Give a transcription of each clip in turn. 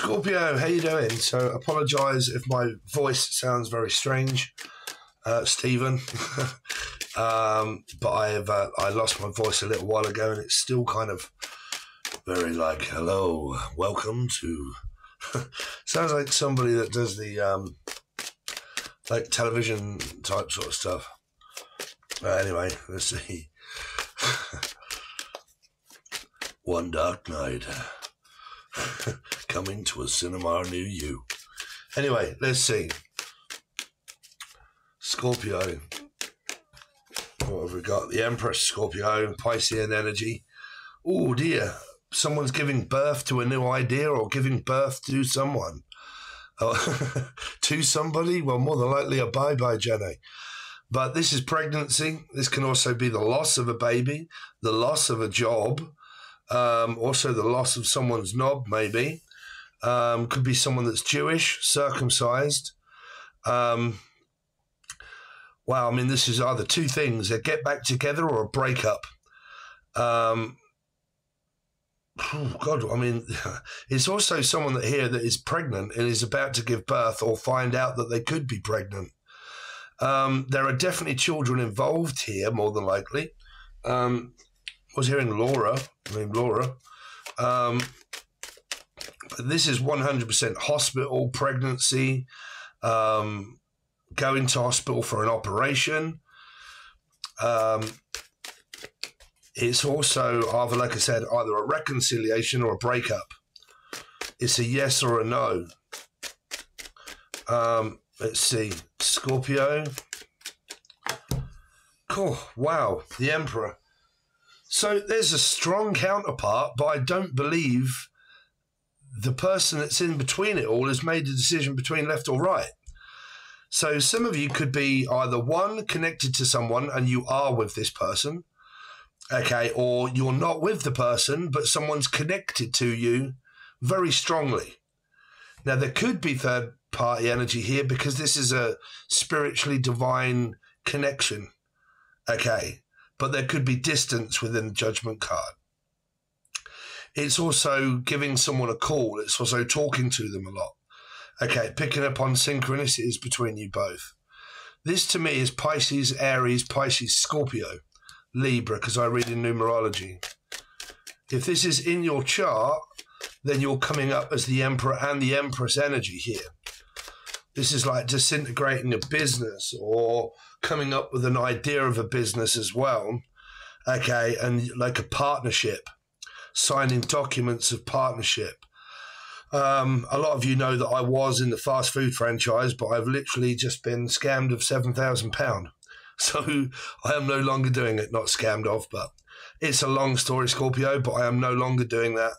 Scorpio, how you doing? So apologise if my voice sounds very strange, Stephen. But I lost my voice a little while ago, and it's still kind of very like, hello, welcome to... Sounds like somebody that does the like television type sort of stuff. Anyway, let's see. One dark night, coming to a cinema near you. Anyway, let's see. Scorpio. What have we got? The Empress, Scorpio, Piscean energy. Oh dear. Someone's giving birth to a new idea or giving birth to someone. To somebody? Well, more than likely a bye-bye, Jenny. But this is pregnancy. This can also be the loss of a baby, the loss of a job, also the loss of someone's knob, maybe. Could be someone that's Jewish, circumcised. Wow, I mean, this is either two things, a get back together or a breakup. Oh God, I mean, it's also someone that here that is pregnant and is about to give birth or find out that they could be pregnant. There are definitely children involved here, more than likely. I was hearing Laura. But this is 100% hospital, pregnancy, going to hospital for an operation. It's also either, like I said, either a reconciliation or a breakup. It's a yes or a no. Let's see. Scorpio. Cool. Wow. The Emperor. So there's a strong counterpart, but I don't believe the person that's in between it all has made a decision between left or right. So some of you could be either one, connected to someone and you are with this person, okay, or you're not with the person, but someone's connected to you very strongly. Now, there could be third-party energy here because this is a spiritually divine connection, okay, but there could be distance within the Judgment card. It's also giving someone a call. It's also talking to them a lot. Okay, picking up on synchronicities between you both. This to me is Pisces, Aries, Pisces, Scorpio, Libra, because I read in numerology. If this is in your chart, then you're coming up as the Emperor and the Empress energy here. This is like disintegrating a business or coming up with an idea of a business as well. Okay, and like a partnership, signing documents of partnership. A lot of you know that I was in the fast food franchise, but I've literally just been scammed of £7,000. So I am no longer doing it, not scammed of, but it's a long story, Scorpio, but I am no longer doing that.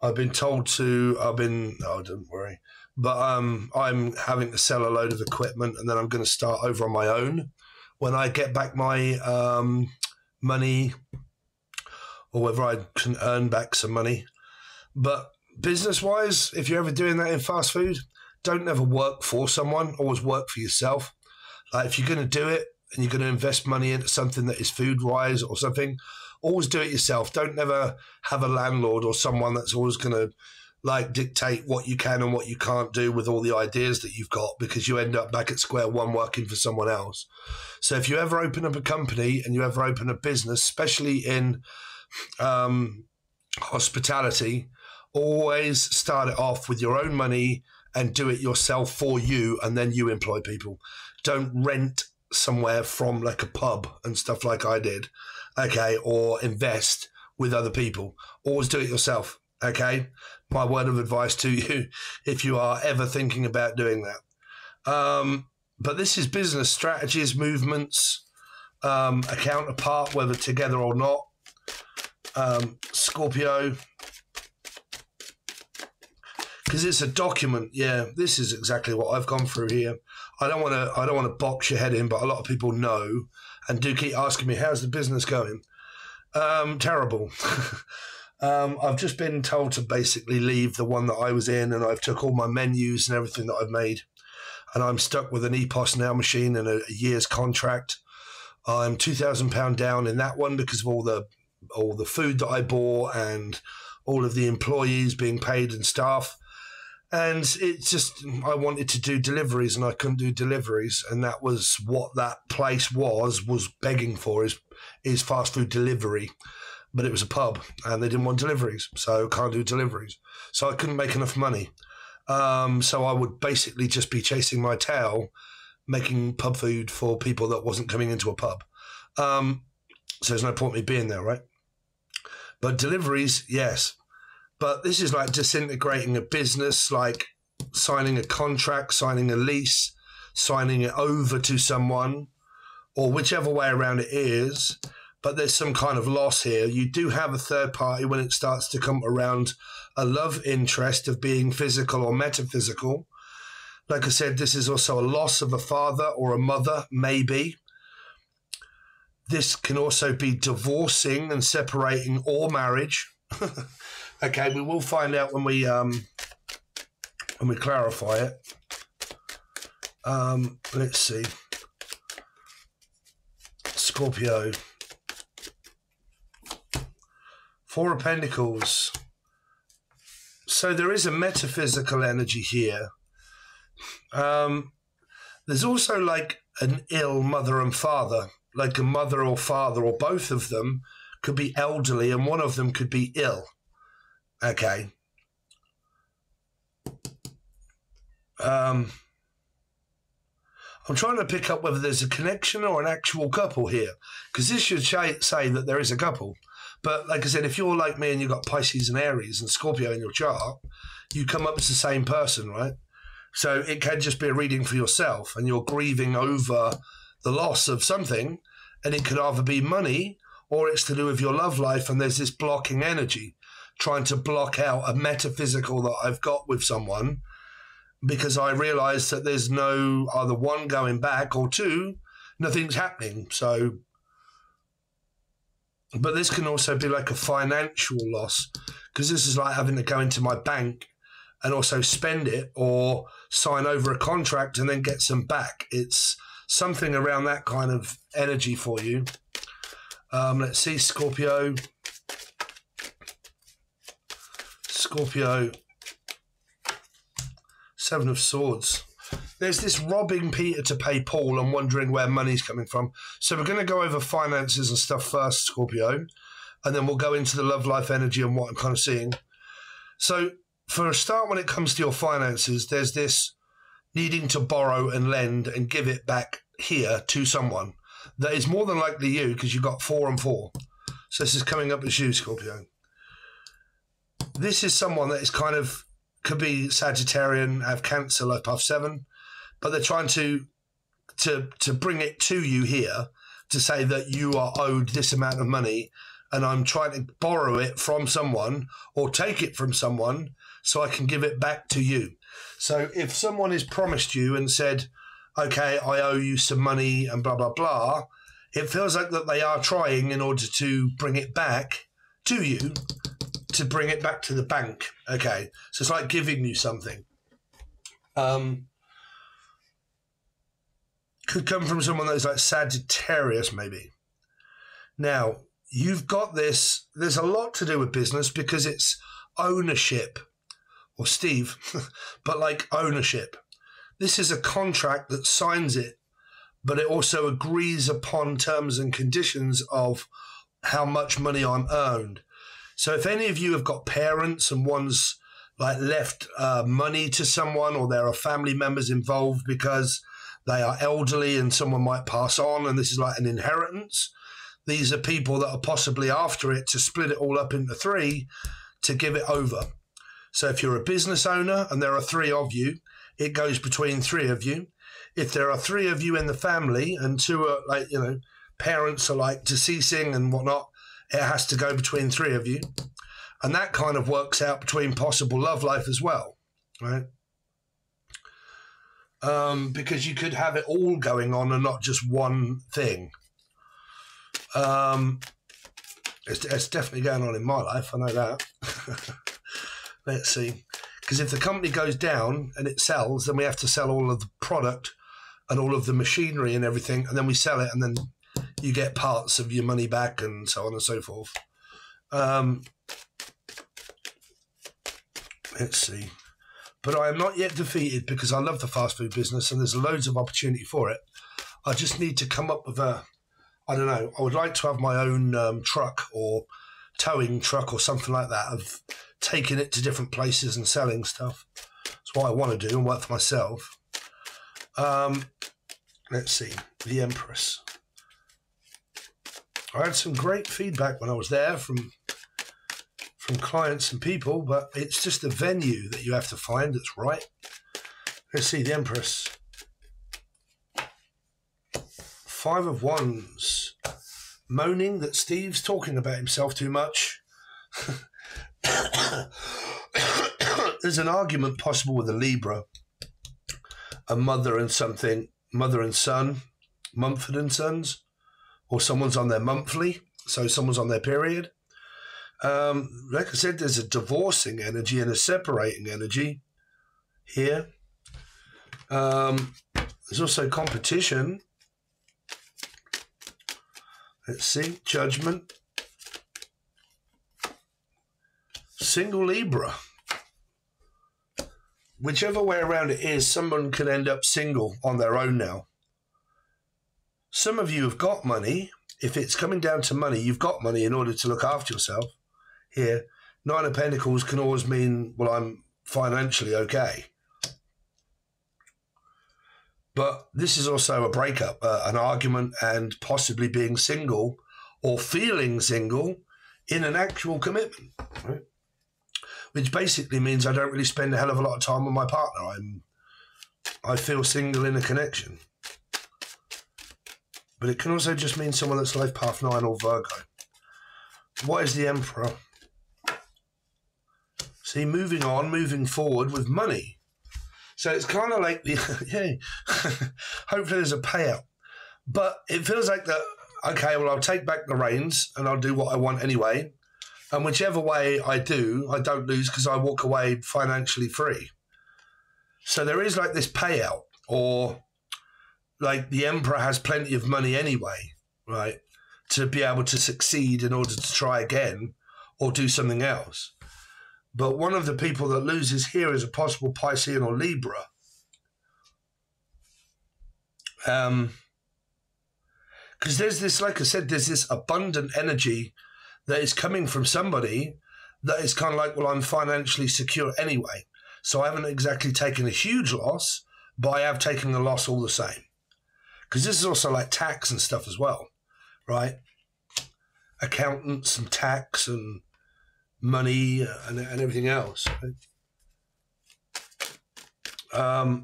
I've been told to, oh, don't worry. But I'm having to sell a load of equipment and then I'm going to start over on my own when I get back my money or whether I can earn back some money. But business-wise, if you're ever doing that in fast food, don't ever work for someone. Always work for yourself. Like if you're going to do it and you're going to invest money into something that is food-wise or something, always do it yourself. Don't ever have a landlord or someone that's always going to like dictate what you can and what you can't do with all the ideas that you've got, because you end up back at square one working for someone else. So if you ever open up a company and you ever open a business, especially in hospitality, always start it off with your own money and do it yourself for you, and then you employ people. Don't rent somewhere from like a pub and stuff like I did, okay, or invest with other people. Always do it yourself, okay? My word of advice to you if you are ever thinking about doing that. But this is business strategies, movements, a counterpart, whether together or not. Scorpio, because it's a document. Yeah, this is exactly what I've gone through here. I don't want to box your head in, but a lot of people know and do keep asking me, how's the business going? Terrible. I've just been told to basically leave the one that I was in, and I've took all my menus and everything that I've made, and I'm stuck with an EPOS Now machine and a year's contract. I'm £2,000 down in that one because of all the food that I bought and all of the employees being paid and staff. And it just, I wanted to do deliveries and I couldn't do deliveries. And that was what that place was begging for, is fast food delivery. But it was a pub and they didn't want deliveries. So I can't do deliveries. So I couldn't make enough money. So I would basically just be chasing my tail, making pub food for people that wasn't coming into a pub. So there's no point in me being there, right? But deliveries, yes. But this is like disintegrating a business, like signing a contract, signing a lease, signing it over to someone, or whichever way around it is. But there's some kind of loss here. You do have a third party when it starts to come around a love interest of being physical or metaphysical. Like I said, this is also a loss of a father or a mother, maybe. This can also be divorcing and separating or marriage. Okay, we will find out when we clarify it. Let's see. Scorpio. Four of Pentacles. So there is a metaphysical energy here. There's also like an ill mother and father, like a mother or father, or both of them could be elderly and one of them could be ill. Okay. I'm trying to pick up whether there's a connection or an actual couple here, because this should say that there is a couple. But like I said, if you're like me and you've got Pisces and Aries and Scorpio in your chart, you come up as the same person, right? So it can just be a reading for yourself and you're grieving over the loss of something, and it could either be money or it's to do with your love life, and there's this blocking energy trying to block out a metaphysical that I've got with someone, because I realize that there's no either one going back or two, nothing's happening. So, but this can also be like a financial loss, because this is like having to go into my bank and also spend it or sign over a contract and then get some back. It's something around that kind of energy for you. Let's see, Scorpio. Scorpio. Seven of Swords. There's this robbing Peter to pay Paul and wondering where money's coming from. So we're going to go over finances and stuff first, Scorpio, and then we'll go into the love life energy and what I'm kind of seeing. So for a start, when it comes to your finances, there's this needing to borrow and lend and give it back here to someone that is more than likely you, because you've got 4 and 4. So this is coming up as you, Scorpio. This is someone that is kind of, could be Sagittarian, have Cancer, life path 7, but they're trying to bring it to you here to say that you are owed this amount of money and I'm trying to borrow it from someone or take it from someone so I can give it back to you. So if someone has promised you and said, okay, I owe you some money and blah, blah, blah, it feels like that they are trying in order to bring it back to you, to bring it back to the bank. Okay, so it's like giving you something. Could come from someone that is like Sagittarius, maybe. Now, you've got this, there's a lot to do with business because it's ownership, or Steve, but like ownership. This is a contract that signs it, but it also agrees upon terms and conditions of how much money I'm earned. So if any of you have got parents and one's like left money to someone, or there are family members involved because they are elderly and someone might pass on and this is like an inheritance, these are people that are possibly after it to split it all up into 3 to give it over. So if you're a business owner and there are 3 of you, it goes between 3 of you. If there are 3 of you in the family and 2 are like, you know, parents are like deceasing and whatnot, it has to go between 3 of you. And that kind of works out between possible love life as well, right? Because you could have it all going on and not just one thing. It's definitely going on in my life, I know that. Let's see. Because if the company goes down and it sells, then we have to sell all of the product and all of the machinery and everything, and then we sell it, and then you get parts of your money back and so on and so forth. Let's see. but I am not yet defeated because I love the fast food business and there's loads of opportunity for it. I just need to come up with a, I don't know, I would like to have my own truck or towing truck or something like that, of taking it to different places and selling stuff. That's what I want to do and work for myself. Let's see, the Empress. I had some great feedback when I was there from clients and people, but it's just the venue that you have to find that's right. Let's see, the Empress. 5 of Wands. Moaning that Steve's talking about himself too much. There's an argument possible with a Libra, a mother and something, mother and son, Mumford and Sons, or someone's on their monthly, so someone's on their period. Like I said, there's a divorcing energy and a separating energy here. There's also competition. Let's see, Judgment. Single Libra. Whichever way around it is, someone could end up single on their own now. Some of you have got money. If it's coming down to money, you've got money in order to look after yourself. Here, 9 of Pentacles can always mean, well, I'm financially okay. But this is also a breakup, an argument, and possibly being single or feeling single in an actual commitment, right? Which basically means I don't really spend a hell of a lot of time with my partner. I feel single in a connection. But it can also just mean someone that's life path 9 or Virgo. What is the Emperor? See, moving on, moving forward with money. So it's kind of like the, hopefully there's a payout. But it feels like that, okay, well, I'll take back the reins and I'll do what I want anyway. And whichever way I do, I don't lose because I walk away financially free. So there is like this payout, or like the Emperor has plenty of money anyway, right, to be able to succeed in order to try again or do something else. But one of the people that loses here is a possible Piscean or Libra. Because there's this, like I said, there's this abundant energy that is coming from somebody that is kind of like, well, I'm financially secure anyway. So I haven't exactly taken a huge loss, but I have taken a loss all the same. Because this is also like tax and stuff as well, right? Accountants and tax and money and everything else. Right?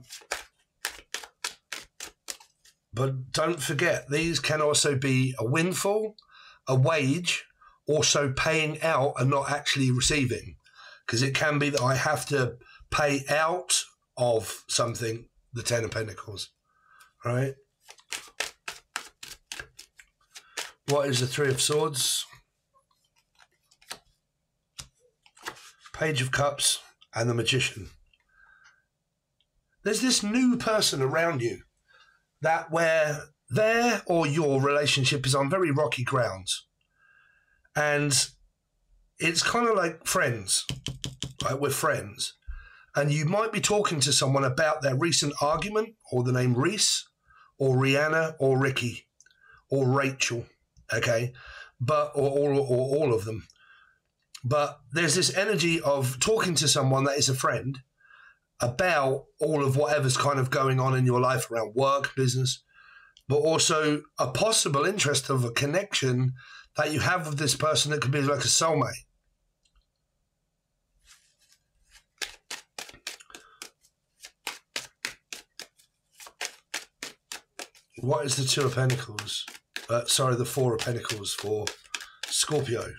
But don't forget, these can also be a windfall, a wage, also paying out and not actually receiving. Because it can be that I have to pay out of something, the 10 of Pentacles, right? What is the 3 of Swords? Page of Cups and the Magician. There's this new person around you that where their or your relationship is on very rocky grounds. And it's kind of like friends, right? We're friends. And you might be talking to someone about their recent argument, or the name Reese, or Rihanna, or Ricky, or Rachel, okay? But, or all of them. But there's this energy of talking to someone that is a friend about all of whatever's kind of going on in your life around work, business, but also a possible interest of a connection that you have with this person that could be like a soulmate. What is the 2 of Pentacles? Sorry, the 4 of Pentacles for Scorpio.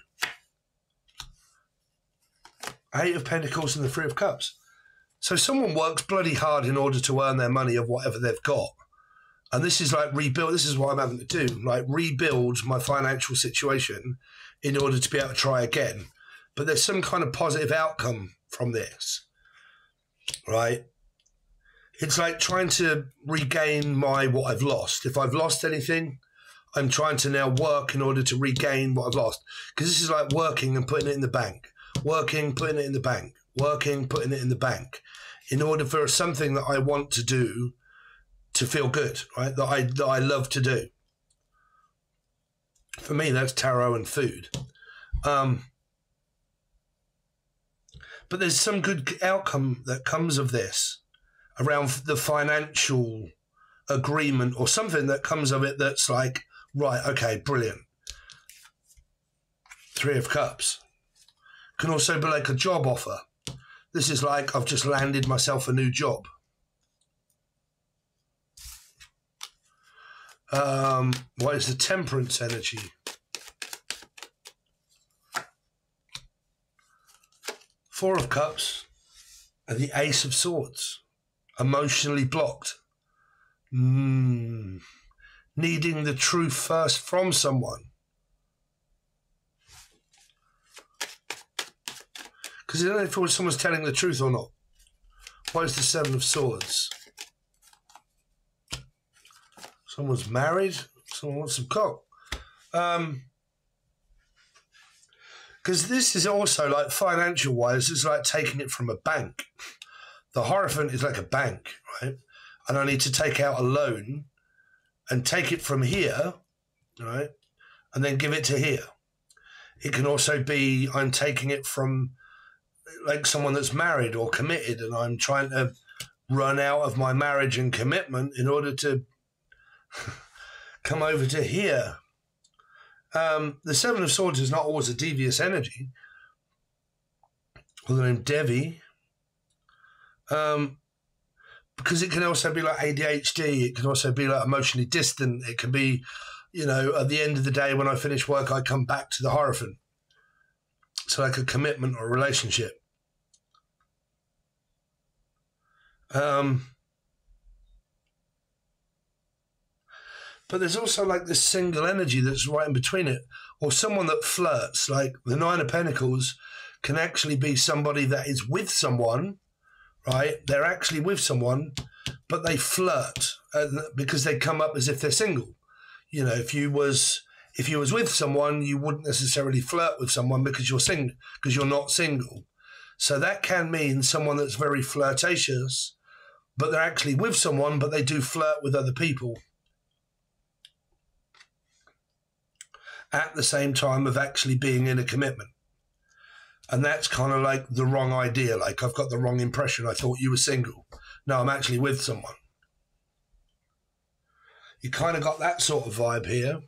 8 of Pentacles and the 3 of Cups. So someone works bloody hard in order to earn their money of whatever they've got. And this is like rebuild. This is what I'm having to do, like rebuild my financial situation in order to be able to try again. But there's some kind of positive outcome from this, right? It's like trying to regain what I've lost. If I've lost anything, I'm trying to now work in order to regain what I've lost. Because this is like working and putting it in the bank. Working, putting it in the bank. Working, putting it in the bank. in order for something that I want to do to feel good, right? That I love to do. For me, that's tarot and food. But there's some good outcome that comes of this around the financial agreement or something that comes of it that's like, right, okay, brilliant. 3 of Cups. Can also be like a job offer. This is like, I've just landed myself a new job. What is the Temperance energy? Four of Cups and the Ace of Swords. Emotionally blocked. Needing the truth first from someone. Because I don't know if someone's telling the truth or not. What is the Seven of Swords? Someone's married. Someone wants some cock. Because this is also like financial-wise, it's like taking it from a bank. The Hierophant is like a bank, right? And I need to take out a loan and take it from here, right? And then give it to here. It can also be I'm taking it from like someone that's married or committed, and I'm trying to run out of my marriage and commitment in order to come over to here. The Seven of Swords is not always a devious energy. Well, the name Devi. Because it can also be like ADHD. It can also be like emotionally distant. It can be, you know, at the end of the day when I finish work, I come back to the Hierophant. So like a commitment or a relationship. But there's also like this single energy that's right in between it. Or someone that flirts. Like the Nine of Pentacles can actually be somebody that is with someone, right? They're actually with someone, but they flirt because they come up as if they're single. You know, if you was with someone, you wouldn't necessarily flirt with someone because you're single, because you're not single. So that can mean someone that's very flirtatious, but they're actually with someone, but they do flirt with other people at the same time of actually being in a commitment. And that's kind of like the wrong idea. Like, I've got the wrong impression. I thought you were single. No, I'm actually with someone. You kind of got that sort of vibe here.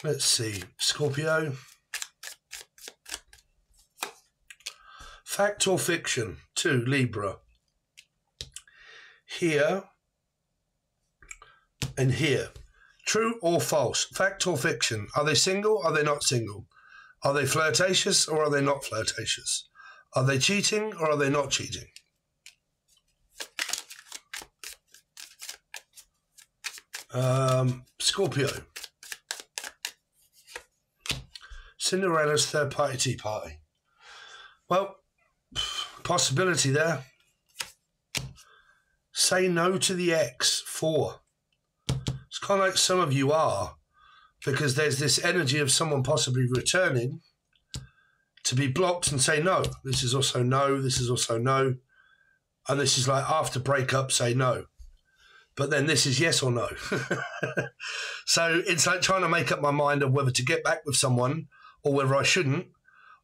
Let's see. Scorpio. Fact or fiction? 2, Libra. Here and here. True or false? Fact or fiction? Are they single? Are they not single? Are they flirtatious or are they not flirtatious? Are they cheating or are they not cheating? Scorpio. Cinderella's third-party tea party. Well, possibility there. Say no to the ex. 4. It's kind of like some of you are, because there's this energy of someone possibly returning to be blocked and say no. This is also no. This is also no. And this is like after breakup, say no. But then this is yes or no. So it's like trying to make up my mind of whether to get back with someone or whether I shouldn't,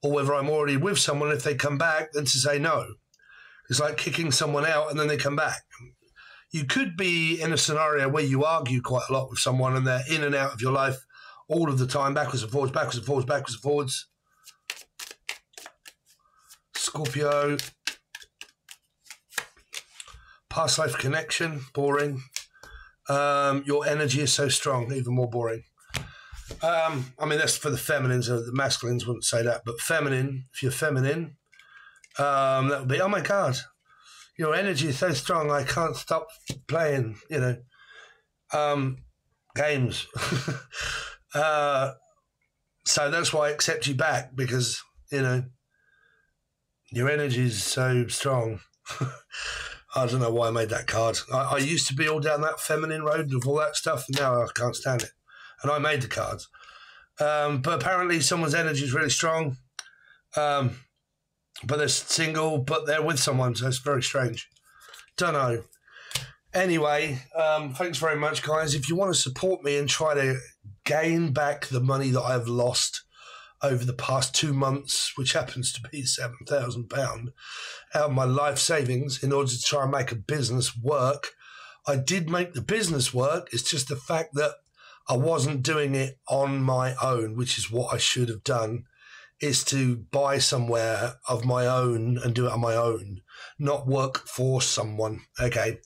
or whether I'm already with someone. If they come back, then to say no. It's like kicking someone out and then they come back. You could be in a scenario where you argue quite a lot with someone and they're in and out of your life all of the time, backwards and forwards, backwards and forwards, backwards and forwards. Scorpio. Past life connection, boring. Your energy is so strong, even more boring. I mean, that's for the feminines. The masculines wouldn't say that, but feminine, if you're feminine, that would be, oh my God, your energy is so strong, I can't stop playing, you know, games. So that's why I accept you back, because, you know, your energy is so strong. I don't know why I made that card. I used to be all down that feminine road with all that stuff, and now I can't stand it. and I made the cards. But apparently someone's energy is really strong. But they're single, but they're with someone, so it's very strange. Don't know. Anyway, thanks very much, guys. If you want to support me and try to gain back the money that I've lost over the past 2 months, which happens to be £7,000 out of my life savings in order to try and make a business work, I did make the business work. It's just the fact that I wasn't doing it on my own, which is what I should have done, is to buy somewhere of my own and do it on my own, not work for someone, okay,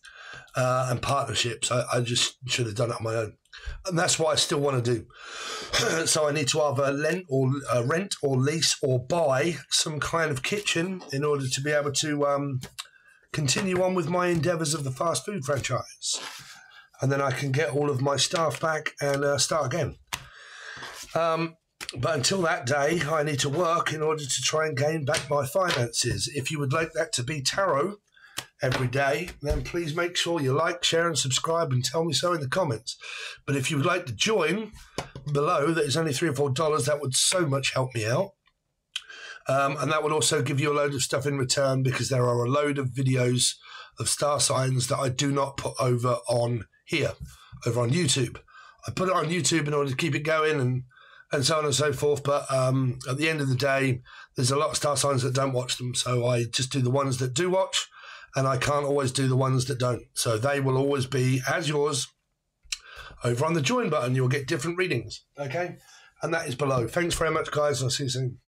and partnerships. I just should have done it on my own. And that's what I still want to do. So I need to either rent or lease or buy some kind of kitchen in order to be able to continue on with my endeavours of the fast food franchise. And then I can get all of my staff back and start again. But until that day, I need to work in order to try and gain back my finances. If you would like that to be tarot every day, then please make sure you like, share and subscribe and tell me so in the comments. But if you would like to join below, that is only $3 or $4, that would so much help me out. And that would also give you a load of stuff in return, because there are a load of videos of star signs that I do not put over on here, over on YouTube. I put it on YouTube in order to keep it going and so on and so forth. But at the end of the day, there's a lot of star signs that don't watch them. So I just do the ones that do watch, and I can't always do the ones that don't. So they will always be as yours over on the join button. You'll get different readings, okay? And that is below. Thanks very much, guys. I'll see you soon.